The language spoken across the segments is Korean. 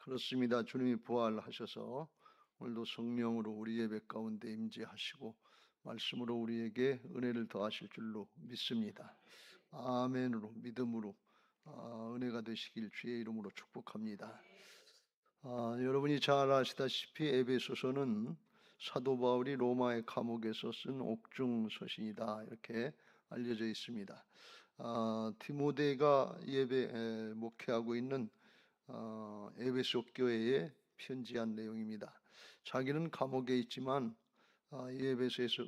그렇습니다. 주님이 부활하셔서 오늘도 성령으로 우리 예배 가운데 임재하시고 말씀으로 우리에게 은혜를 더하실 줄로 믿습니다. 아멘으로 믿음으로 은혜가 되시길 주의 이름으로 축복합니다. 여러분이 잘 아시다시피 에베소서는 사도 바울이 로마의 감옥에서 쓴 옥중 서신이다 이렇게 알려져 있습니다. 디모데가 목회하고 있는 에베소 교회에 편지한 내용입니다. 자기는 감옥에 있지만 이 에베소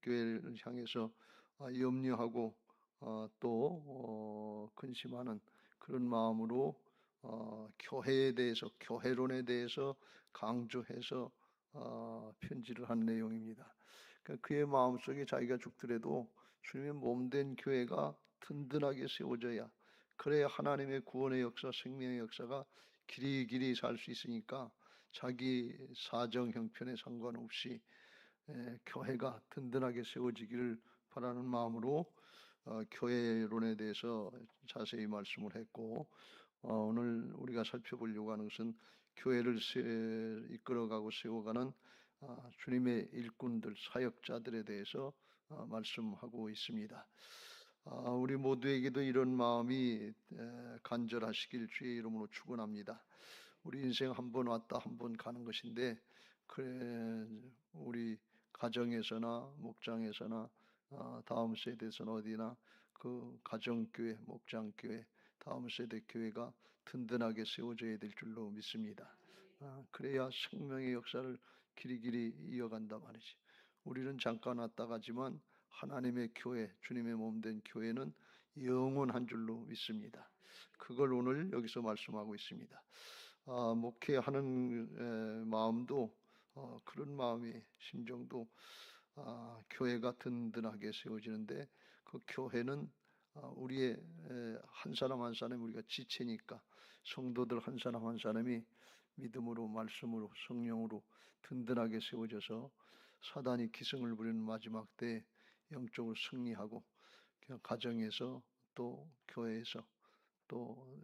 교회를 향해서 염려하고 또 근심하는 그런 마음으로 교회에 대해서 교회론에 대해서 강조해서 편지를 한 내용입니다. 그러니까 그의 마음속에 자기가 죽더라도 주님의 몸된 교회가 든든하게 세워져야 그래야 하나님의 구원의 역사, 생명의 역사가 길이길이 살 수 있으니까 자기 사정 형편에 상관없이 교회가 든든하게 세워지기를 바라는 마음으로 교회론에 대해서 자세히 말씀을 했고 오늘 우리가 살펴보려고 하는 것은 교회를 이끌어가고 세워가는 주님의 일꾼들, 사역자들에 대해서 말씀하고 있습니다. 우리 모두에게도 이런 마음이 간절하시길 주의 이름으로 축원합니다. 우리 인생 한 번 왔다 한 번 가는 것인데 그래 우리 가정에서나 목장에서나 다음 세대에서는 어디나 그 가정교회, 목장교회, 다음 세대 교회가 든든하게 세워져야 될 줄로 믿습니다. 그래야 생명의 역사를 길이길이 이어간다 말이지. 우리는 잠깐 왔다 가지만 하나님의 교회, 주님의 몸된 교회는 영원한 줄로 믿습니다. 그걸 오늘 여기서 말씀하고 있습니다. 목회하는 마음도 그런 마음이 심정도 교회가 든든하게 세워지는데 그 교회는 우리의 한 사람 한 사람이 우리가 지체니까 성도들 한 사람 한 사람이 믿음으로 말씀으로 성령으로 든든하게 세워져서 사단이 기승을 부리는 마지막 때에 영적으로 승리하고 그냥 가정에서 또 교회에서 또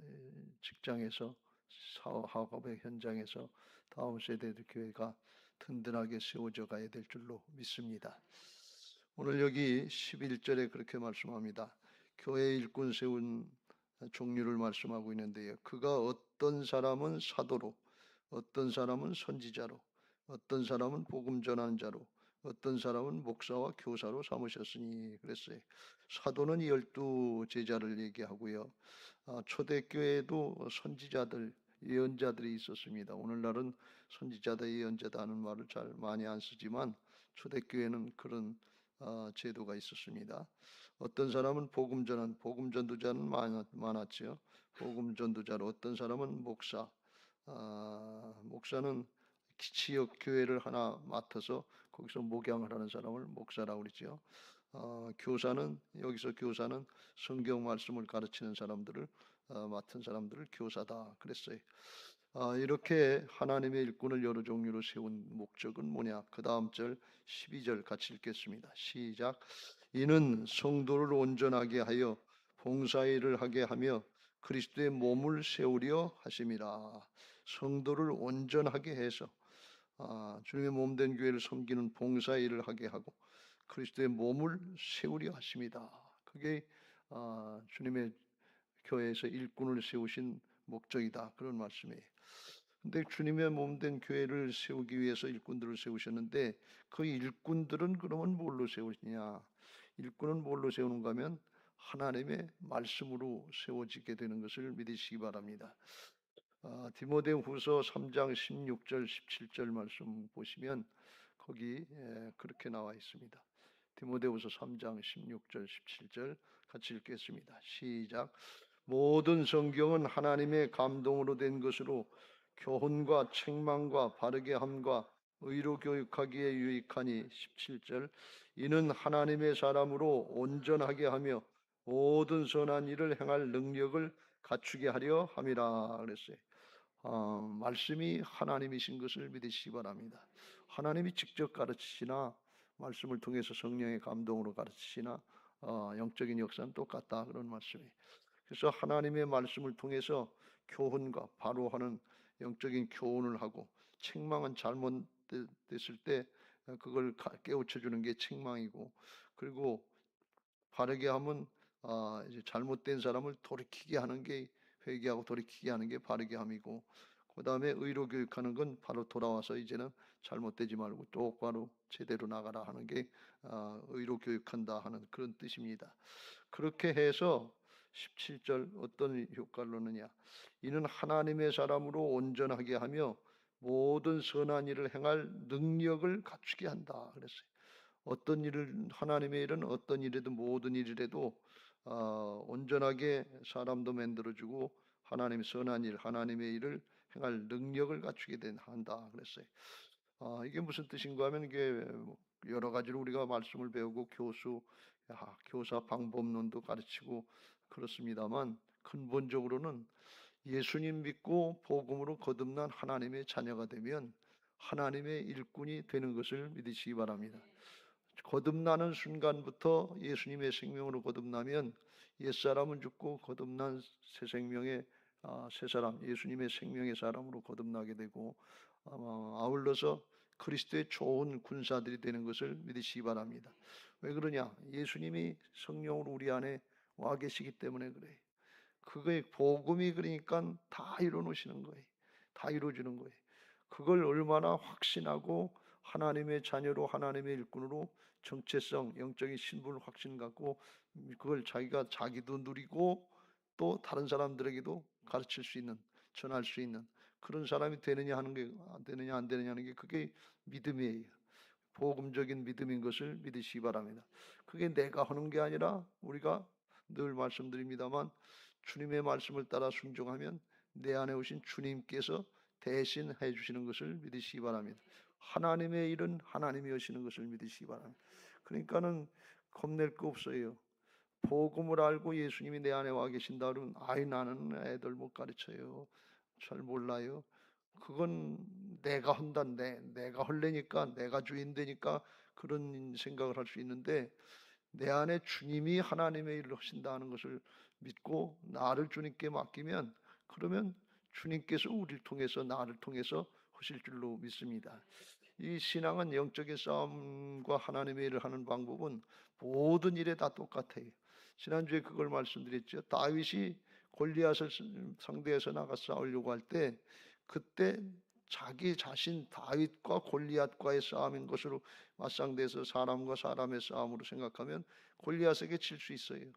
직장에서 사업의 현장에서 다음 세대의 교회가 든든하게 세워져 가야 될 줄로 믿습니다. 오늘 여기 11절에 그렇게 말씀합니다. 교회 일꾼 세운 종류를 말씀하고 있는데요. 그가 어떤 사람은 사도로, 어떤 사람은 선지자로, 어떤 사람은 복음 전하는 자로, 어떤 사람은 목사와 교사로 삼으셨으니 그랬어요. 사도는 12 제자를 얘기하고요. 초대교회에도 선지자들, 예언자들이 있었습니다. 오늘날은 선지자다, 예언자다 하는 말을 잘 많이 안 쓰지만 초대교회는 그런 제도가 있었습니다. 어떤 사람은 복음 전도자는 많았죠. 복음 전도자로 어떤 사람은 목사, 목사는 지역 교회를 하나 맡아서 거기서 목양을 하는 사람을 목사라고 그러죠. 교사는 성경 말씀을 가르치는 사람들을 맡은 사람들을 교사다 그랬어요. 이렇게 하나님의 일꾼을 여러 종류로 세운 목적은 뭐냐? 그 다음 절 12절 같이 읽겠습니다. 시작. 이는 성도를 온전하게 하여 봉사일을 하게 하며 그리스도의 몸을 세우려 하심이라. 성도를 온전하게 해서 주님의 몸된 교회를 섬기는 봉사일을 하게 하고 그리스도의 몸을 세우려 하십니다. 그게 주님의 교회에서 일꾼을 세우신 목적이다. 그런 말씀이에요. 근데 주님의 몸된 교회를 세우기 위해서 일꾼들을 세우셨는데 그 일꾼들은 그러면 뭘로 세우시냐? 일꾼은 뭘로 세우는가 하면 하나님의 말씀으로 세워지게 되는 것을 믿으시기 바랍니다. 디모데후서 3장 16절 17절 말씀 보시면 거기 그렇게 나와 있습니다. 디모데후서 3장 16절 17절 같이 읽겠습니다. 시작. 모든 성경은 하나님의 감동으로 된 것으로 교훈과 책망과 바르게 함과 의로 교육하기에 유익하니 17절. 이는 하나님의 사람으로 온전하게 하며 모든 선한 일을 행할 능력을 갖추게 하려 함이라 그랬어요. 말씀이 하나님이신 것을 믿으시기 바랍니다. 하나님이 직접 가르치시나 말씀을 통해서 성령의 감동으로 가르치시나 영적인 역사는 똑같다 그런 말씀이에요. 그래서 하나님의 말씀을 통해서 교훈과 바로하는 영적인 교훈을 하고, 책망은 잘못됐을 때 그걸 깨우쳐 주는 게 책망이고, 그리고 바르게 하면 이제 잘못된 사람을 돌이키게 하는 게, 회개하고 돌이키게 하는 게 바르게 함이고, 그다음에 의로 교육하는 건 바로 돌아와서 이제는 잘못되지 말고 똑바로 제대로 나가라 하는 게 의로 교육한다 하는 그런 뜻입니다. 그렇게 해서 17절 어떤 효과를 얻느냐, 이는 하나님의 사람으로 온전하게 하며 모든 선한 일을 행할 능력을 갖추게 한다 그랬어요. 어떤 일을, 하나님의 일은 어떤 일이든 모든 일이라도 온전하게 사람도 만들어주고 하나님의 선한 일, 하나님의 일을 행할 능력을 갖추게 한다 그랬어요. 이게 무슨 뜻인가 하면, 이게 여러 가지로 우리가 말씀을 배우고 교사 방법론도 가르치고 그렇습니다만, 근본적으로는 예수님 믿고 복음으로 거듭난 하나님의 자녀가 되면 하나님의 일꾼이 되는 것을 믿으시기 바랍니다. 거듭나는 순간부터 예수님의 생명으로 거듭나면 옛사람은 죽고 거듭난 새 생명의 새 사람, 예수님의 생명의 사람으로 거듭나게 되고, 아울러서 그리스도의 좋은 군사들이 되는 것을 믿으시기 바랍니다. 왜 그러냐? 예수님이 성령으로 우리 안에 와 계시기 때문에 그래요. 그거의 복음이, 그러니까 다 이루어 놓으시는 거예요. 다 이루어주는 거예요. 그걸 얼마나 확신하고 하나님의 자녀로, 하나님의 일꾼으로 정체성, 영적인 신분을 확신 갖고 그걸 자기도 누리고 또 다른 사람들에게도 가르칠 수 있는, 전할 수 있는 그런 사람이 되느냐 하는 게, 되느냐 안 되느냐 하는 게, 그게 믿음이에요. 복음적인 믿음인 것을 믿으시기 바랍니다. 그게 내가 하는 게 아니라, 우리가 늘 말씀드립니다만, 주님의 말씀을 따라 순종하면 내 안에 오신 주님께서 대신 해주시는 것을 믿으시기 바랍니다. 하나님의 일은 하나님이 하시는 것을 믿으시기 바랍니다. 그러니까는 겁낼 거 없어요. 복음을 알고 예수님이 내 안에 와 계신다 그러면, 나는 애들 못 가르쳐요, 잘 몰라요, 그건 내가 한다, 내가 할래니까, 내가 주인 되니까 그런 생각을 할 수 있는데, 내 안에 주님이 하나님의 일을 하신다는 것을 믿고 나를 주님께 맡기면, 그러면 주님께서 우리를 통해서, 나를 통해서 하실 줄로 믿습니다. 이 신앙은, 영적인 싸움과 하나님의 일을 하는 방법은 모든 일에 다 똑같아요. 지난주에 그걸 말씀드렸죠. 다윗이 골리앗을 상대해서 나가 싸우려고 할 때, 그때 자기 자신 다윗과 골리앗과의 싸움인 것으로 맞상대해서 사람과 사람의 싸움으로 생각하면 골리앗에게 질 수 있어요.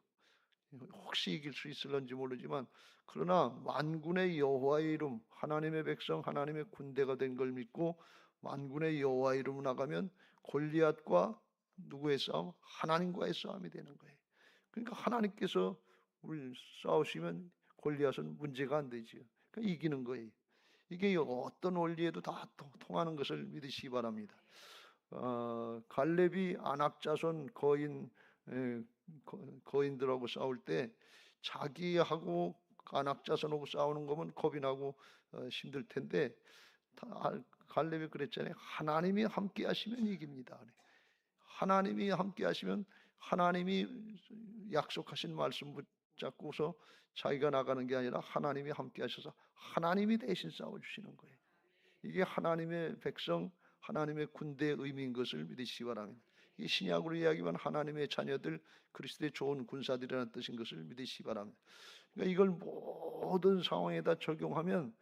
혹시 이길 수 있을런지 모르지만, 그러나 만군의 여호와의 이름, 하나님의 백성, 하나님의 군대가 된 걸 믿고 만군의 여호와의 이름으로 나가면 골리앗과 누구의 싸움? 하나님과의 싸움이 되는 거예요. 그러니까 하나님께서 우리 싸우시면 골리앗은 문제가 안 되지요. 그러니까 이기는 거예요. 이게 어떤 원리에도 다 통하는 것을 믿으시기 바랍니다. 갈렙이 아낙 자손 거인들하고 싸울 때, 자기하고 아낙 자손하고 싸우는 거면 겁이 나고 힘들 텐데, 갈렙이 그랬잖아요. 하나님이 함께 하시면 이깁니다. 하나님이 함께 하시면, 하나님이 약속하신 말씀 붙잡고서 자기가 나가는 게 아니라 하나님이 함께 하셔서 하나님이 대신 싸워주시는 거예요. 이게 하나님의 백성, 하나님의 군대의 의미인 것을 믿으시기 바랍니다. 이 신약으로 이야기하면 하나님의 자녀들, 그리스도의 좋은 군사들이라는 뜻인 것을 믿으시기 바랍니다. 그러니까 이걸 모든 상황에다 적용하면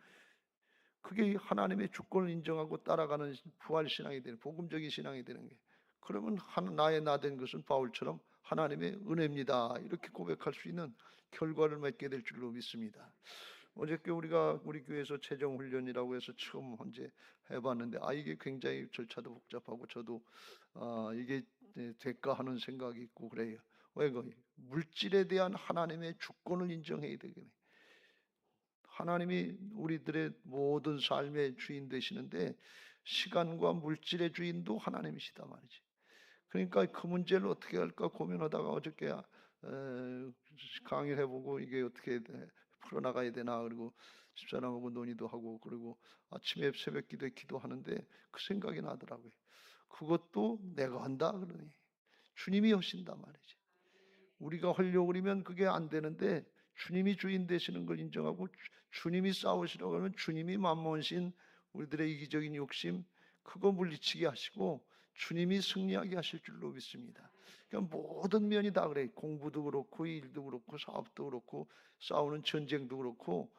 그게 하나님의 주권을 인정하고 따라가는 부활신앙이 되는, 복음적인 신앙이 되는 게, 그러면 나의 나 된 것은 바울처럼 하나님의 은혜입니다, 이렇게 고백할 수 있는 결과를 맺게 될 줄로 믿습니다. 어저께 우리가 우리 교회에서 최종훈련이라고 해서 처음 현재 해봤는데, 이게 굉장히 절차도 복잡하고 저도 이게 될까 하는 생각이 있고 그래요. 왜? 물질에 대한 하나님의 주권을 인정해야 되겠네. 하나님이 우리들의 모든 삶의 주인 되시는데, 시간과 물질의 주인도 하나님이시다 말이지. 그러니까 그 문제를 어떻게 할까 고민하다가 어저께 강의를 해보고, 이게 어떻게 풀어나가야 되나, 그리고 집사람하고 논의도 하고, 그리고 아침에 새벽 기도에 기도하는데 그 생각이 나더라고요. 그것도 내가 한다 그러니 주님이 하신단 말이지. 우리가 하려고 그러면 그게 안 되는데 주님이 주인 되시는 걸 인정하고 주님이 싸우시라고 하면 주님이 만몬신 우리들의 이기적인 욕심 그거 물리치게 하시고 주님이 승리하게 하실 줄로 믿습니다. 그러니까 모든 면이 다 그래. 공부도 그렇고 일도 그렇고 사업도 그렇고 싸우는 전쟁도 그렇고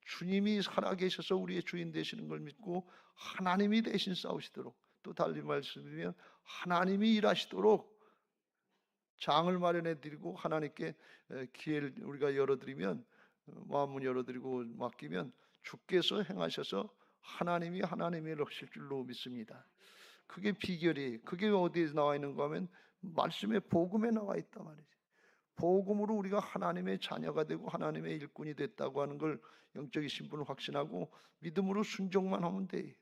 주님이 살아계셔서 우리의 주인 되시는 걸 믿고 하나님이 대신 싸우시도록, 또 달리 말씀드리면 하나님이 일하시도록 장을 마련해 드리고 하나님께 기회를 우리가 열어드리면, 마음을 열어드리고 맡기면 주께서 행하셔서 하나님이 하나님의 일을 하실 줄로 믿습니다. 그게 비결이, 그게 어디에 나와 있는가 하면 말씀의 복음에 나와 있단 말이지. 복음으로 우리가 하나님의 자녀가 되고 하나님의 일꾼이 됐다고 하는 걸 영적인 신분을 확신하고 믿음으로 순종만 하면 돼.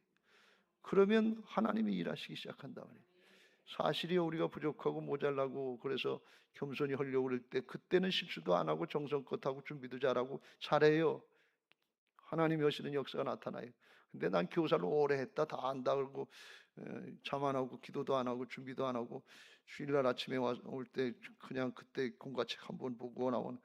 그러면 하나님이 일하시기 시작한다 말이에요. 사실이요, 우리가 부족하고 모자라고 그래서 겸손히 하려고 그럴 때 그때는 실수도 안 하고 정성껏 하고 준비도 잘하고 잘해요. 하나님이 하시는 역사가 나타나요. 근데 난 교사를 오래 했다 다 안다 그러고 잠 안 하고 기도도 안 하고 준비도 안 하고 주일날 아침에 올 때 그냥 그때 공과책 한번 보고 나온,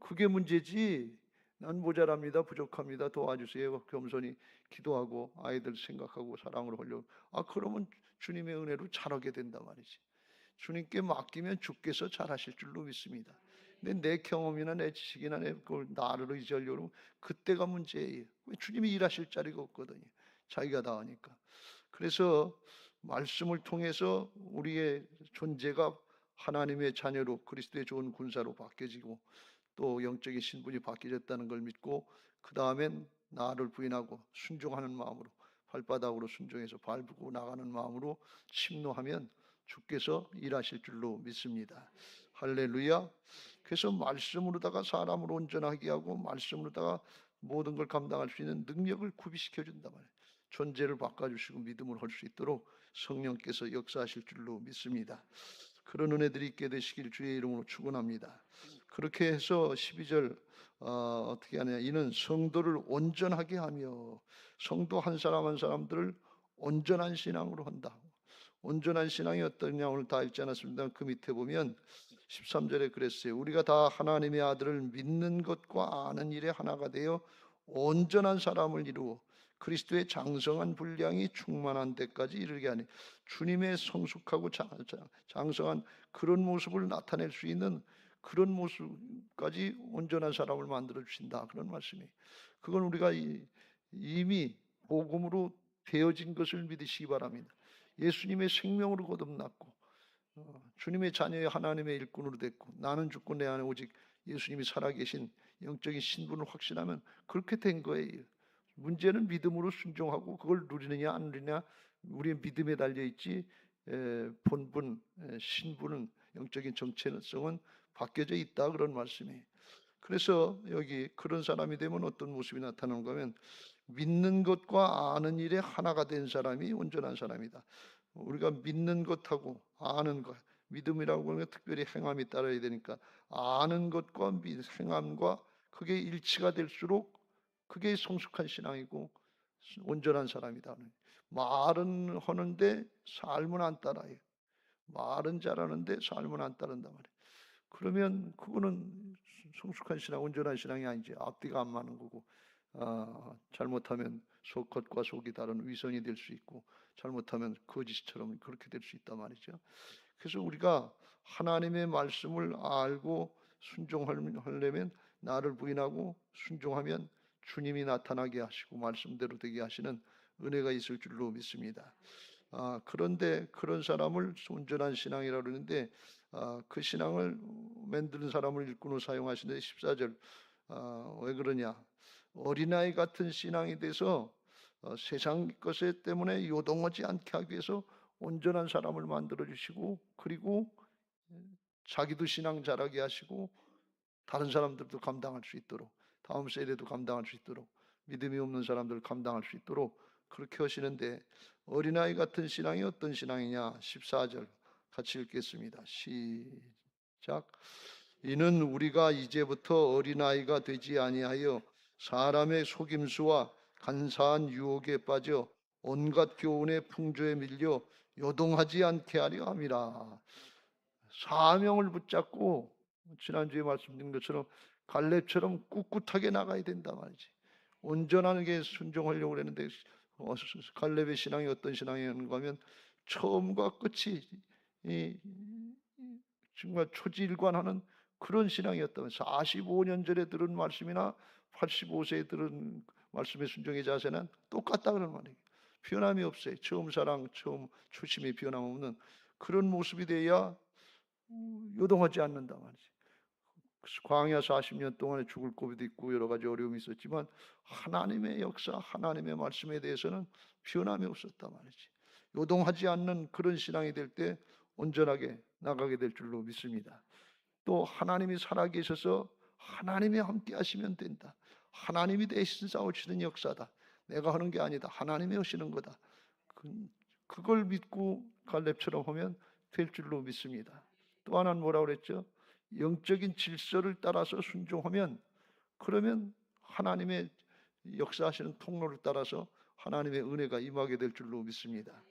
그게 문제지. 난 모자랍니다, 부족합니다, 도와주세요. 겸손히 기도하고 아이들 생각하고 사랑으로 하려고. 그러면 주님의 은혜로 잘하게 된단 말이지. 주님께 맡기면 주께서 잘하실 줄로 믿습니다. 근데 내 경험이나 내 지식이나 내 그걸 나를 의지하려고 그때가 문제예요. 주님이 일하실 자리가 없거든요. 자기가 다 하니까. 그래서 말씀을 통해서 우리의 존재가 하나님의 자녀로 그리스도의 좋은 군사로 바뀌어지고 또 영적인 신분이 바뀌어졌다는 걸 믿고 그 다음엔 나를 부인하고 순종하는 마음으로 발바닥으로 순종해서 밟고 나가는 마음으로 침노하면 주께서 일하실 줄로 믿습니다. 할렐루야. 그래서 말씀으로다가 사람을 온전하게 하고 말씀으로다가 모든 걸 감당할 수 있는 능력을 구비시켜 준단 말이에요. 존재를 바꿔주시고 믿음을 할 수 있도록 성령께서 역사하실 줄로 믿습니다. 그런 은혜들이 있게 되시길 주의 이름으로 축원합니다. 그렇게 해서 12절 어떻게 하냐, 이는 성도를 온전하게 하며, 성도 한 사람 한 사람들을 온전한 신앙으로 한다. 온전한 신앙이 어떠냐 오늘 다 읽지 않았습니다. 그 밑에 보면 13절에 그랬어요. 우리가 다 하나님의 아들을 믿는 것과 아는 일에 하나가 되어 온전한 사람을 이루어 그리스도의 장성한 분량이 충만한 데까지 이르게 하니, 주님의 성숙하고 장성한 그런 모습을 나타낼 수 있는 그런 모습까지 온전한 사람을 만들어 주신다, 그런 말씀이에요. 그건 우리가 이미 복음으로 되어진 것을 믿으시기 바랍니다. 예수님의 생명으로 거듭났고 주님의 자녀의 하나님의 일꾼으로 됐고 나는 죽고 내 안에 오직 예수님이 살아계신 영적인 신분을 확신하면 그렇게 된 거예요. 문제는 믿음으로 순종하고 그걸 누리느냐 안 누리느냐, 우리의 믿음에 달려있지 본분, 신분은, 영적인 정체성은 바뀌어져 있다, 그런 말씀이에요. 그래서 여기 그런 사람이 되면 어떤 모습이 나타나는가 하면 믿는 것과 아는 일에 하나가 된 사람이 온전한 사람이다. 우리가 믿는 것하고 아는 것, 믿음이라고 하면 특별히 행함이 따라야 되니까 아는 것과 행함과 그게 일치가 될수록 그게 성숙한 신앙이고 온전한 사람이다. 말은 하는데 삶은 안 따라요. 말은 잘하는데 삶은 안 따른단 말이에요. 그러면 그거는 성숙한 신앙, 온전한 신앙이 아니지. 앞뒤가 안 맞는 거고, 잘못하면 겉과 속이 다른 위선이 될 수 있고, 잘못하면 거짓처럼 그렇게 될 수 있단 말이죠. 그래서 우리가 하나님의 말씀을 알고 순종하려면, 나를 부인하고 순종하면 주님이 나타나게 하시고 말씀대로 되게 하시는 은혜가 있을 줄로 믿습니다. 그런데 그런 사람을 온전한 신앙이라고 그러는데 그 신앙을 만드는 사람을 일꾼으로 사용하시는데 14절 왜 그러냐, 어린아이 같은 신앙이 돼서 세상 것에 때문에 요동하지 않게 하기 위해서 온전한 사람을 만들어 주시고, 그리고 자기도 신앙 잘하게 하시고 다른 사람들도 감당할 수 있도록, 다음 세대도 감당할 수 있도록, 믿음이 없는 사람들을 감당할 수 있도록 그렇게 하시는데, 어린아이 같은 신앙이 어떤 신앙이냐, 14절 같이 읽겠습니다. 시작. 이는 우리가 이제부터 어린아이가 되지 아니하여 사람의 속임수와 간사한 유혹에 빠져 온갖 교훈의 풍조에 밀려 요동하지 않게 하려 함이라. 사명을 붙잡고 지난주에 말씀드린 것처럼 갈렙처럼 꿋꿋하게 나가야 된다 말이지. 온전하게 순종하려고 그랬는데 갈렙의 신앙이 어떤 신앙이었는가 하면 처음과 끝이 이 정말 초지일관하는 그런 신앙이었다면 45년 전에 들은 말씀이나 85세에 들은 말씀의 순종의 자세는 똑같다 그런 말이에요. 변함이 없어요. 처음 사랑, 처음 초심이 변함 없는 그런 모습이 돼야 요동하지 않는다 말이지. 광야 40년 동안에 죽을 고비도 있고 여러 가지 어려움이 있었지만 하나님의 역사, 하나님의 말씀에 대해서는 변함이 없었다 말이지. 요동하지 않는 그런 신앙이 될 때 온전하게 나가게 될 줄로 믿습니다. 또 하나님이 살아계셔서 하나님이 함께 하시면 된다. 하나님이 대신 싸우시는 역사다. 내가 하는 게 아니다. 하나님이 하시는 거다. 그걸 믿고 갈렙처럼 하면 될 줄로 믿습니다. 또 하나는 뭐라고 그랬죠? 영적인 질서를 따라서 순종하면 그러면 하나님의 역사하시는 통로를 따라서 하나님의 은혜가 임하게 될 줄로 믿습니다.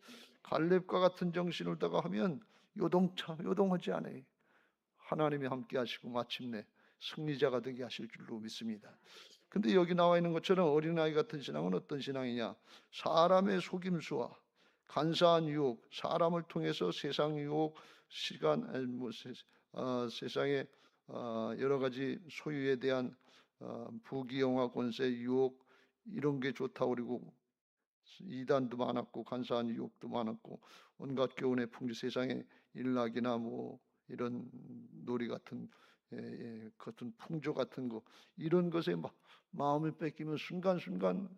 갈렙과 같은 정신을 다가 하면 요동하지 않아요. 하나님이 함께 하시고 마침내 승리자가 되게 하실 줄로 믿습니다. 근데 여기 나와 있는 것처럼 어린아이 같은 신앙은 어떤 신앙이냐? 사람의 속임수와 간사한 유혹, 사람을 통해서 세상 유혹, 세상의 여러 가지 소유에 대한 부귀영화, 권세, 유혹 이런 게 좋다고 그러고 이단도 많았고 간사한 유혹도 많았고 온갖 교훈의 풍지, 세상의 일락이나 뭐 이런 놀이 같은 같은 풍조 같은 거 이런 것에 마음을 뺏기면 순간순간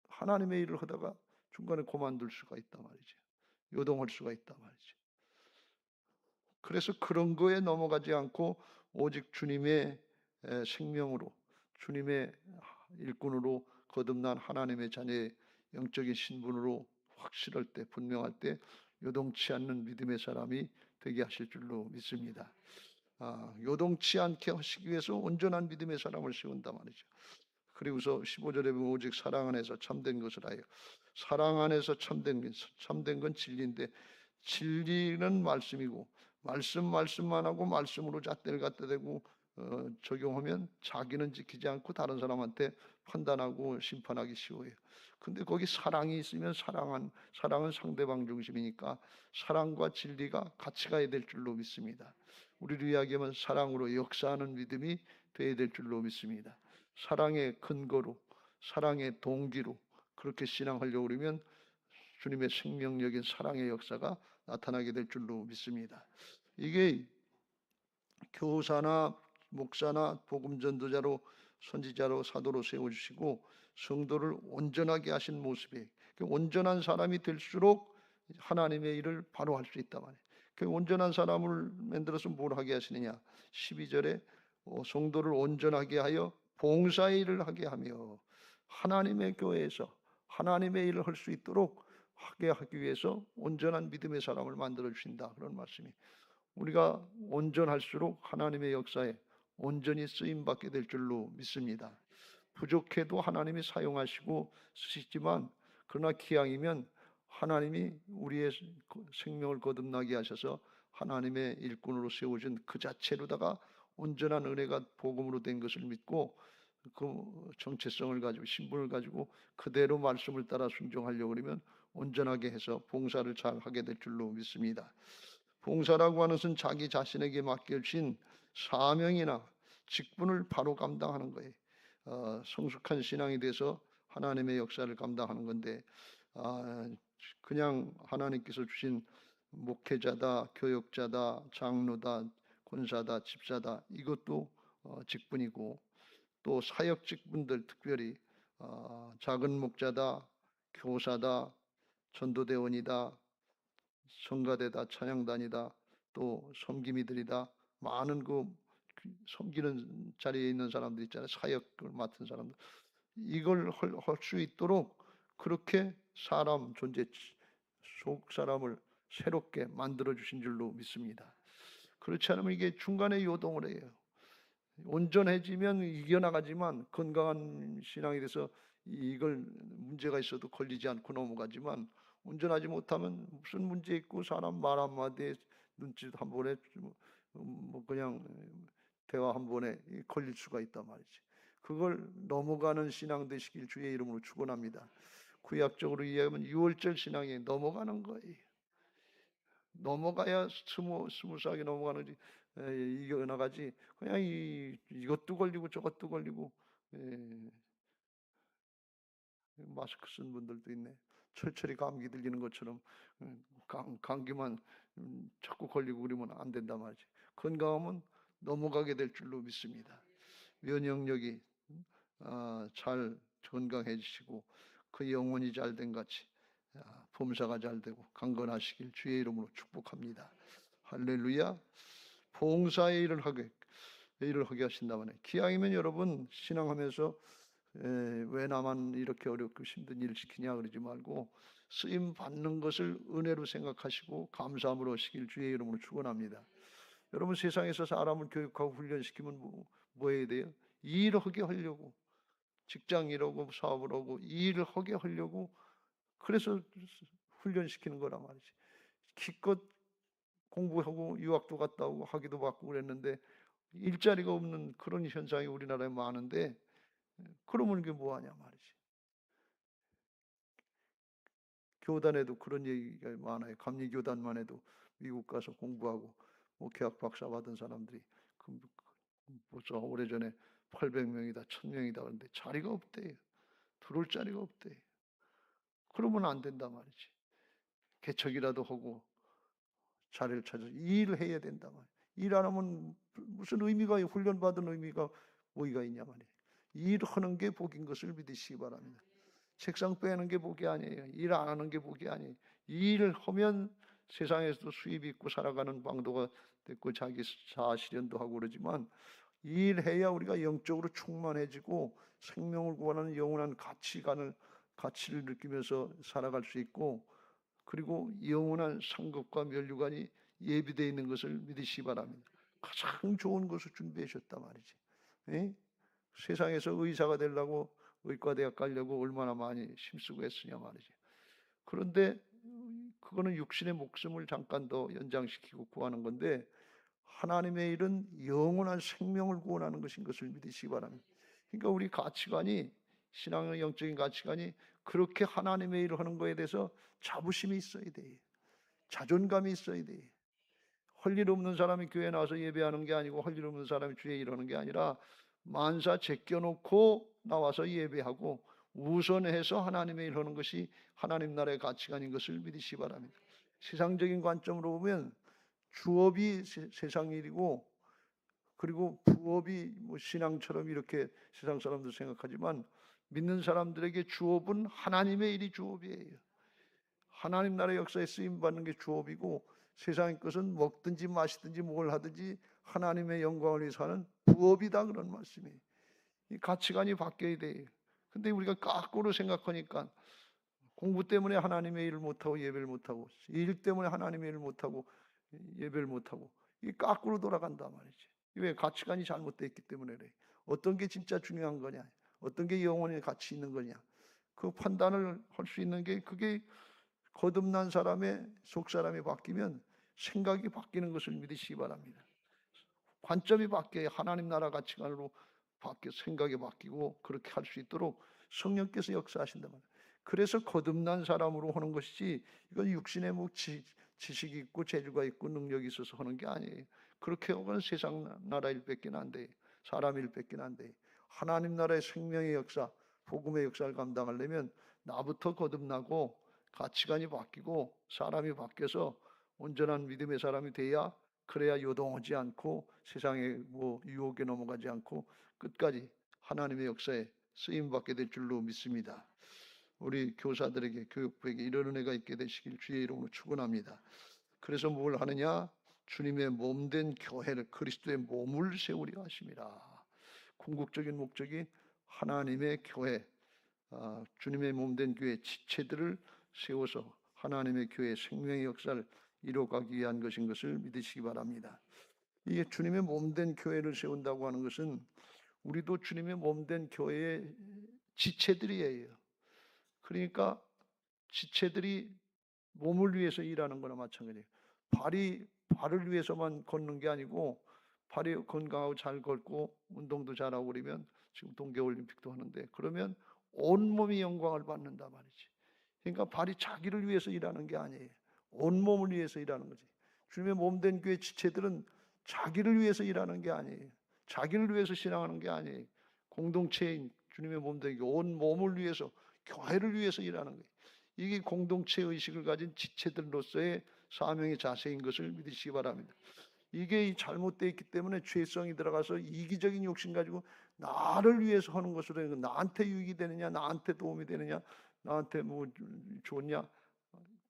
하나님의 일을 하다가 중간에 그만둘 수가 있단 말이죠. 요동할 수가 있단 말이죠. 그래서 그런 거에 넘어가지 않고 오직 주님의 생명으로 주님의 일꾼으로 거듭난 하나님의 자녀의 영적인 신분으로 확실할 때 분명할 때 요동치 않는 믿음의 사람이 되게 하실 줄로 믿습니다. 요동치 않게 하시기 위해서 온전한 믿음의 사람을 세운다 말이죠. 그리고서 15절에 보면 오직 사랑 안에서 참된 것을 하여 사랑 안에서 참된 건 진리인데 진리는 말씀이고 말씀만 하고 말씀으로 잣대를 갖다 대고 적용하면 자기는 지키지 않고 다른 사람한테 판단하고 심판하기 쉬워요. 근데 거기 사랑이 있으면 사랑은 상대방 중심이니까 사랑과 진리가 같이 가야 될 줄로 믿습니다. 우리를 이야기하면 사랑으로 역사하는 믿음이 되어야 될 줄로 믿습니다. 사랑의 근거로 사랑의 동기로 그렇게 신앙하려고 그러면 주님의 생명력인 사랑의 역사가 나타나게 될 줄로 믿습니다. 이게 교사나 목사나 복음 전도자로 선지자로 사도로 세워주시고 성도를 온전하게 하신 모습이 온전한 사람이 될수록 하나님의 일을 바로 할 수 있단 말이에요. 그 온전한 사람을 만들어서 뭘 하게 하시느냐? 12절에 성도를 온전하게 하여 봉사의 일을 하게 하며 하나님의 교회에서 하나님의 일을 할 수 있도록 하게 하기 위해서 온전한 믿음의 사람을 만들어 주신다. 그런 말씀이. 우리가 온전할수록 하나님의 역사에 온전히 쓰임 받게 될 줄로 믿습니다. 부족해도 하나님이 사용하시고 쓰시지만 그러나 기왕이면 하나님이 우리의 생명을 거듭나게 하셔서 하나님의 일꾼으로 세워준 그 자체로다가 온전한 은혜가 복음으로 된 것을 믿고 그 정체성을 가지고 신분을 가지고 그대로 말씀을 따라 순종하려고 그러면 온전하게 해서 봉사를 잘 하게 될 줄로 믿습니다. 봉사라고 하는 것은 자기 자신에게 맡겨진 사명이나 직분을 바로 감당하는 거예요. 성숙한 신앙이 돼서 하나님의 역사를 감당하는 건데 그냥 하나님께서 주신 목회자다, 교역자다, 장로다, 권사다, 집사다 이것도 직분이고 또 사역 직분들 특별히 작은 목자다, 교사다, 전도대원이다, 성가대다, 찬양단이다, 또 섬김이들이다. 많은 그 섬기는 자리에 있는 사람들 있잖아요. 사역을 맡은 사람들. 이걸 할 수 있도록 그렇게 사람 존재 속 사람을 새롭게 만들어 주신 줄로 믿습니다. 그렇지 않으면 이게 중간에 요동을 해요. 온전해지면 이겨나가지만 건강한 신앙이 돼서 이걸 문제가 있어도 걸리지 않고 넘어가지만 온전하지 못하면 무슨 문제 있고 사람 말 한마디에 눈짓 한 번에 뭐 그냥 대화 한 번에 걸릴 수가 있단 말이지. 그걸 넘어가는 신앙 되시길 주의 이름으로 축원합니다. 구약적으로 이해하면 유월절 신앙이 넘어가는 거예요. 넘어가야 스무스하게 넘어가는 지 이겨 나가지. 그냥 이것도 걸리고 저것도 걸리고. 예, 마스크 쓴 분들도 있네. 철철이 감기 들리는 것처럼 감기만 자꾸 걸리고 그러면 안 된단 말이지. 건강하면 넘어가게 될 줄로 믿습니다. 면역력이 잘 건강해지시고 그 영혼이 잘 된 같이 범사가 잘 되고 강건하시길 주의 이름으로 축복합니다. 할렐루야. 봉사의 일을 하게 하신다면 기왕이면 여러분 신앙하면서 왜 나만 이렇게 어렵고 힘든 일을 시키냐 그러지 말고 쓰임 받는 것을 은혜로 생각하시고 감사함으로 하시길 주의 이름으로 축원합니다. 여러분 세상에서 사람을 교육하고 훈련시키면 뭐 해야 돼요? 일을 하게 하려고, 직장 일하고 사업을 하고 일을 하게 하려고, 그래서 훈련시키는 거란 말이지. 기껏 공부하고 유학도 갔다 오고 학위도 받고 그랬는데 일자리가 없는 그런 현상이 우리나라에 많은데, 그러면 이게 뭐하냐 말이지. 교단에도 그런 얘기가 많아요. 감리교단만 해도 미국 가서 공부하고 개학 박사 받은 사람들이 벌써 오래전에 800명이다 1000명이다 그런데 자리가 없대요. 들어올 자리가 없대요. 그러면 안 된단 말이지. 개척이라도 하고 자리를 찾아서 일을 해야 된단 말이야. 일 안 하면 무슨 의미가, 훈련받은 의미가 뭐가 있냐 말이에요. 일하는 게 복인 것을 믿으시기 바랍니다. 책상 빼는 게 복이 아니에요. 일 안 하는 게 복이 아니에요. 일을 하면 세상에서도 수입이 있고 살아가는 방도가 됐고 자기 자아 실현도 하고 그러지만, 일해야 우리가 영적으로 충만해지고 생명을 구원하는 영원한 가치를 느끼면서 살아갈 수 있고, 그리고 영원한 상급과 면류관이 예비되어 있는 것을 믿으시기 바랍니다. 가장 좋은 것을 준비해 줬단 말이지. 에? 세상에서 의사가 되려고 의과대학 가려고 얼마나 많이 힘쓰고 했으냐 말이지. 그런데 그거는 육신의 목숨을 잠깐 더 연장시키고 구하는 건데, 하나님의 일은 영원한 생명을 구원하는 것인 것을 믿으시기 바랍니다. 그러니까 우리 가치관이, 신앙의 영적인 가치관이 그렇게 하나님의 일을 하는 거에 대해서 자부심이 있어야 돼. 자존감이 있어야 돼. 할 일 없는 사람이 교회 나와서 예배하는 게 아니고, 할 일 없는 사람이 주의 일하는 게 아니라 만사 제껴놓고 나와서 예배하고 우선해서 하나님의 일 하는 것이 하나님 나라의 가치관인 것을 믿으시기 바랍니다. 세상적인 관점으로 보면 주업이 세상 일이고, 그리고 부업이 신앙처럼 이렇게 세상 사람들 생각하지만, 믿는 사람들에게 주업은 하나님의 일이 주업이에요. 하나님 나라의 역사에 쓰임 받는 게 주업이고, 세상의 것은 먹든지 마시든지 뭘 하든지 하나님의 영광을 위해서 하는 부업이다, 그런 말씀이에요. 이 가치관이 바뀌어야 돼요. 근데 우리가 거꾸로 생각하니까 공부 때문에 하나님의 일을 못하고 예배를 못하고, 일 때문에 하나님의 일을 못하고 예배를 못하고, 이 거꾸로 돌아간단 말이지. 왜? 가치관이 잘못되어 있기 때문에 그래. 어떤 게 진짜 중요한 거냐, 어떤 게 영혼의 가치 있는 거냐, 그 판단을 할 수 있는 게, 그게 거듭난 사람의 속사람이 바뀌면 생각이 바뀌는 것을 믿으시기 바랍니다. 관점이 바뀌어야 하나님 나라 가치관으로 바뀌어 생각이 바뀌고, 그렇게 할 수 있도록 성령께서 역사하신단 말이에요. 그래서 거듭난 사람으로 하는 것이지, 이건 육신의 지식이 있고 재주가 있고 능력이 있어서 하는 게 아니에요. 그렇게 하고는 세상 나라 일밖에 안 돼. 사람 일밖에 안 돼. 하나님 나라의 생명의 역사, 복음의 역사를 감당하려면 나부터 거듭나고 가치관이 바뀌고 사람이 바뀌어서 온전한 믿음의 사람이 돼야, 그래야 요동하지 않고 세상의 유혹에 넘어가지 않고 끝까지 하나님의 역사에 쓰임 받게 될 줄로 믿습니다. 우리 교사들에게, 교육부에게 이런 은혜가 있게 되시길 주의 이름으로 축원합니다. 그래서 뭘 하느냐? 주님의 몸된 교회를, 그리스도의 몸을 세우려 하심이라. 궁극적인 목적이 하나님의 교회, 주님의 몸된 교회 지체들을 세워서 하나님의 교회 생명의 역사를 이뤄가기 위한 것인 것을 믿으시기 바랍니다. 이게 주님의 몸된 교회를 세운다고 하는 것은 우리도 주님의 몸된 교회의 지체들이에요. 그러니까 지체들이 몸을 위해서 일하는 거나 마찬가지예요. 발을 위해서만 걷는 게 아니고, 발이 건강하고 잘 걷고 운동도 잘하고 그러면 지금 동계올림픽도 하는데 그러면 온몸이 영광을 받는다 말이지. 그러니까 발이 자기를 위해서 일하는 게 아니에요. 온몸을 위해서 일하는 거지. 주님의 몸된 교회 지체들은 자기를 위해서 일하는 게 아니에요. 자기를 위해서 신앙하는 게 아니에요. 공동체인 주님의 몸된 온 몸을 위해서, 교회를 위해서 일하는 거예요. 이게 공동체 의식을 가진 지체들로서의 사명의 자세인 것을 믿으시기 바랍니다. 이게 잘못되어 있기 때문에 죄성이 들어가서 이기적인 욕심 가지고 나를 위해서 하는 것으로, 나한테 유익이 되느냐, 나한테 도움이 되느냐, 나한테 뭐 좋냐,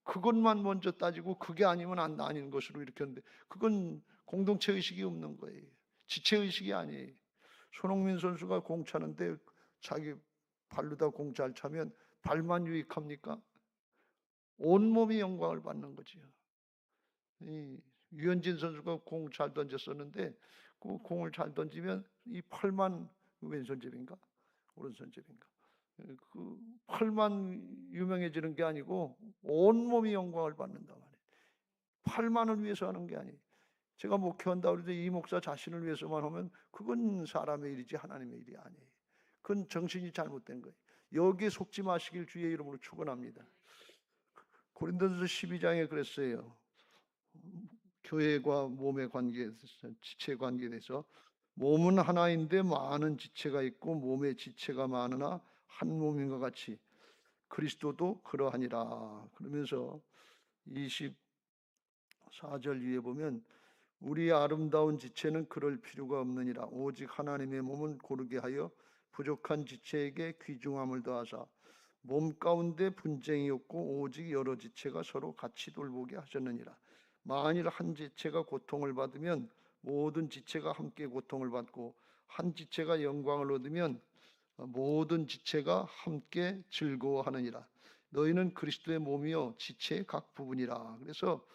그것만 먼저 따지고 그게 아니면 아닌 것으로 이렇게 하는데, 그건 공동체 의식이 없는 거예요. 지체 의식이 아니에요. 손흥민 선수가 공 차는데 자기 발로다 공 잘 차면 발만 유익합니까? 온몸이 영광을 받는 거지요. 이 유현진 선수가 공 잘 던졌었는데 그 공을 잘 던지면 이 팔만, 왼손잡인가 오른손잡인가, 그 팔만 유명해지는 게 아니고 온몸이 영광을 받는다 말이에요. 팔만을 위해서 하는 게 아니에요. 제가 목회한다 그래도 이 목사 자신을 위해서만 하면 그건 사람의 일이지 하나님의 일이 아니에요. 그건 정신이 잘못된 거예요. 여기에 속지 마시길 주의 이름으로 축원합니다. 고린도전서 12장에 그랬어요. 교회와 몸의 관계에 대해서, 지체 관계에 대해서, 몸은 하나인데 많은 지체가 있고 몸의 지체가 많으나 한 몸인 것 같이 그리스도도 그러하니라. 그러면서 24절 위에 보면 우리의 아름다운 지체는 그럴 필요가 없느니라. 오직 하나님의 몸은 고르게 하여 부족한 지체에게 귀중함을 더하사 몸 가운데 분쟁이 없고 오직 여러 지체가 서로 같이 돌보게 하셨느니라. 만일 한 지체가 고통을 받으면 모든 지체가 함께 고통을 받고 한 지체가 영광을 얻으면 모든 지체가 함께 즐거워하느니라. 너희는 그리스도의 몸이요 지체의 각 부분이라. 그래서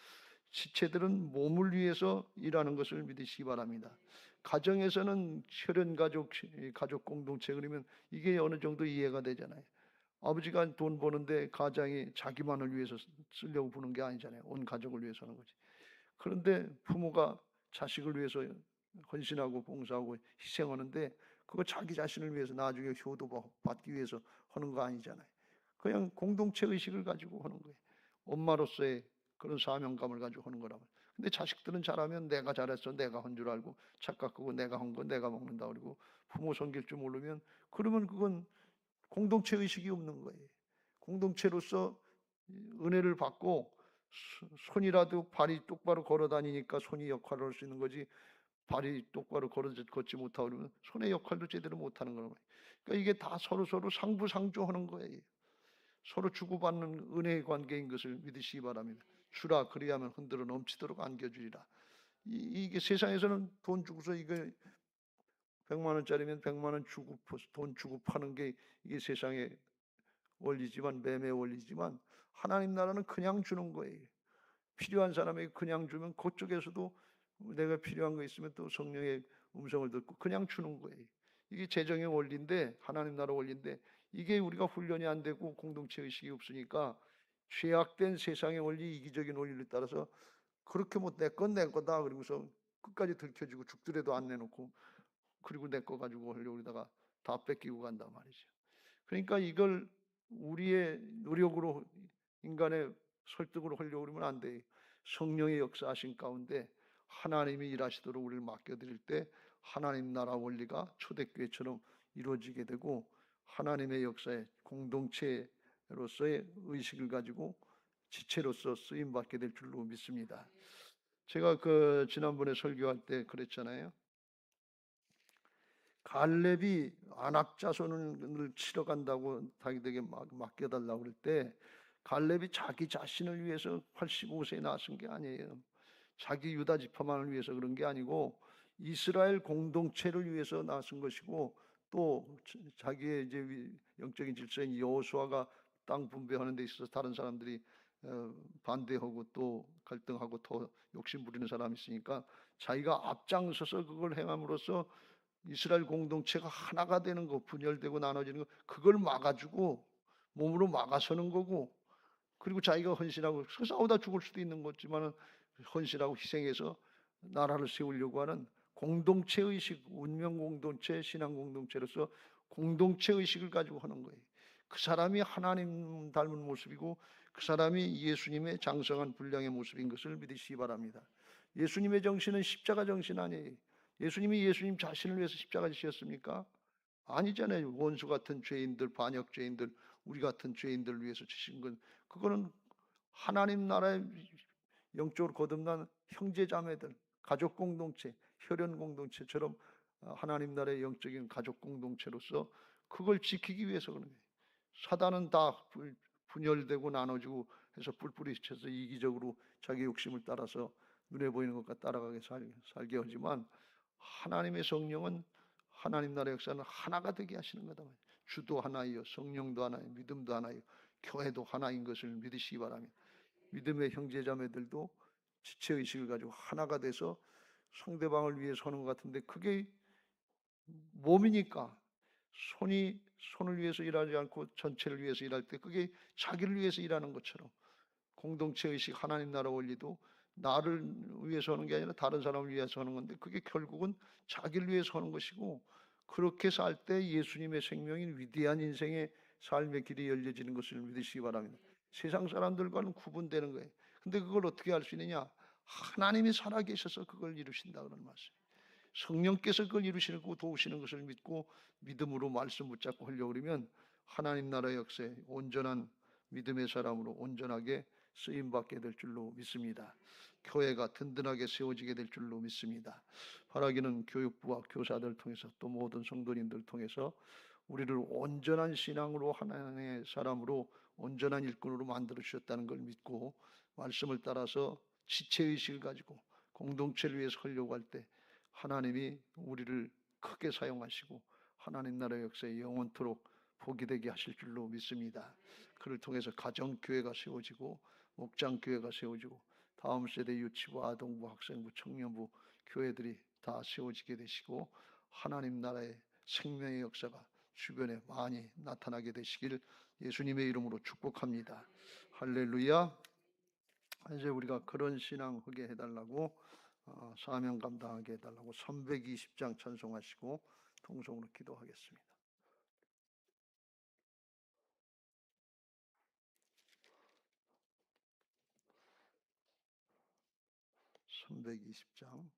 지체들은 몸을 위해서 일하는 것을 믿으시기 바랍니다. 가정에서는 혈연 가족 공동체 그러면 이게 어느 정도 이해가 되잖아요. 아버지가 돈 버는데 가장이 자기만을 위해서 쓰려고 부는 게 아니잖아요. 온 가족을 위해서 하는 거지. 그런데 부모가 자식을 위해서 헌신하고 봉사하고 희생하는데 그거 자기 자신을 위해서 나중에 효도 받기 위해서 하는 거 아니잖아요. 그냥 공동체 의식을 가지고 하는 거예요. 엄마로서의 그런 사명감을 가지고 하는 거라면. 근데 자식들은 잘하면 내가 잘했어, 내가 한 줄 알고 착각하고 내가 한 거 내가 먹는다 그러고 부모 섬길 줄 모르면 그러면 그건 공동체 의식이 없는 거예요. 공동체로서 은혜를 받고 손이라도 발이 똑바로 걸어 다니니까 손이 역할을 할 수 있는 거지, 발이 똑바로 걷지 못하고 그러면 손의 역할도 제대로 못하는 거예요. 그러니까 이게 다 서로 상부상조하는 거예요. 서로 주고받는 은혜의 관계인 것을 믿으시기 바랍니다. 주라 그리하면 흔들어 넘치도록 안겨주리라. 이게 세상에서는 돈 주고서 이게 100만 원짜리면 100만 원 주고 돈 주고 파는 게 이게 세상의 원리지만, 매매 원리지만, 하나님 나라는 그냥 주는 거예요. 필요한 사람에게 그냥 주면 그쪽에서도 내가 필요한 거 있으면 또 성령의 음성을 듣고 그냥 주는 거예요. 이게 재정의 원리인데, 하나님 나라 원리인데, 이게 우리가 훈련이 안 되고 공동체 의식이 없으니까 죄악된 세상의 원리, 이기적인 원리를 따라서 그렇게 뭐 내 건 내 거다 그러고서 끝까지 들켜지고 죽더라도 안 내놓고 그리고 내 거 가지고 하려고 그러다가 다 뺏기고 간단 말이죠. 그러니까 이걸 우리의 노력으로, 인간의 설득으로 하려고 그러면 안 돼. 성령의 역사하신 가운데 하나님이 일하시도록 우리를 맡겨드릴 때 하나님 나라 원리가 초대교회처럼 이루어지게 되고 하나님의 역사에 공동체로서의 의식을 가지고 지체로서 쓰임받게 될 줄로 믿습니다. 제가 지난번에 설교할 때 그랬잖아요. 갈렙이 안악 자손을 치러 간다고 다윗에게 맡겨달라고 그럴 때 갈렙이 자기 자신을 위해서 85세에 나선 게 아니에요. 자기 유다 지파만을 위해서 그런 게 아니고 이스라엘 공동체를 위해서 나선 것이고, 또 자기의 이제 영적인 질서인 여호수아가 땅 분배하는 데 있어서 다른 사람들이 반대하고 또 갈등하고 더 욕심 부리는 사람이 있으니까 자기가 앞장서서 그걸 행함으로써 이스라엘 공동체가 하나가 되는 거, 분열되고 나눠지는 거, 그걸 막아주고 몸으로 막아서는 거고, 그리고 자기가 헌신하고 싸우다 죽을 수도 있는 거지만 헌신하고 희생해서 나라를 세우려고 하는 공동체 의식, 운명 공동체, 신앙 공동체로서 공동체 의식을 가지고 하는 거예요. 그 사람이 하나님 닮은 모습이고 그 사람이 예수님의 장성한 분량의 모습인 것을 믿으시기 바랍니다. 예수님의 정신은 십자가 정신 아니에요. 예수님이 예수님 자신을 위해서 십자가 지셨습니까? 아니잖아요. 원수 같은 죄인들, 반역 죄인들, 우리 같은 죄인들을 위해서 지신 건 그거는 하나님 나라의 영적으로 거듭난 형제 자매들, 가족 공동체, 혈연 공동체처럼 하나님 나라의 영적인 가족 공동체로서 그걸 지키기 위해서 그런 거예요. 사단은 다 분열되고 나눠지고 해서 뿔뿔이 쳐서 이기적으로 자기 욕심을 따라서 눈에 보이는 것과 따라가게 살게 하지만 하나님의 성령은 하나님 나라의 역사는 하나가 되게 하시는 거다. 주도 하나이요, 성령도 하나요, 믿음도 하나요, 교회도 하나인 것을 믿으시기 바랍니다. 믿음의 형제자매들도 지체의식을 가지고 하나가 돼서 상대방을 위해 서는 것 같은데 그게 몸이니까 손을 위해서 일하지 않고 전체를 위해서 일할 때 그게 자기를 위해서 일하는 것처럼 공동체 의식 하나님 나라 원리도 나를 위해서 하는 게 아니라 다른 사람을 위해서 하는 건데 그게 결국은 자기를 위해서 하는 것이고 그렇게 살 때 예수님의 생명인 위대한 인생의 삶의 길이 열려지는 것을 믿으시기 바랍니다. 세상 사람들과는 구분되는 거예요. 근데 그걸 어떻게 할 수 있느냐? 하나님이 살아계셔서 그걸 이루신다 그런 말씀. 성령께서 그걸 이루시고 도우시는 것을 믿고 믿음으로 말씀 붙잡고 하려고 그러면 하나님 나라의 역사에 온전한 믿음의 사람으로 온전하게 쓰임받게 될 줄로 믿습니다. 교회가 든든하게 세워지게 될 줄로 믿습니다. 바라기는 교육부와 교사들 통해서 또 모든 성도님들 통해서 우리를 온전한 신앙으로 하나님의 사람으로 온전한 일꾼으로 만들어 주셨다는 걸 믿고 말씀을 따라서 지체의식을 가지고 공동체를 위해서 하려고 할 때 하나님이 우리를 크게 사용하시고 하나님 나라의 역사에 영원토록 복이 되게 하실 줄로 믿습니다. 그를 통해서 가정교회가 세워지고 목장교회가 세워지고 다음 세대 유치부, 아동부, 학생부, 청년부 교회들이 다 세워지게 되시고 하나님 나라의 생명의 역사가 주변에 많이 나타나게 되시길 예수님의 이름으로 축복합니다. 할렐루야. 이제 우리가 그런 신앙 하게 해달라고 사명 감당하게 해달라고 320장 찬송하시고 통성으로 기도하겠습니다. 320장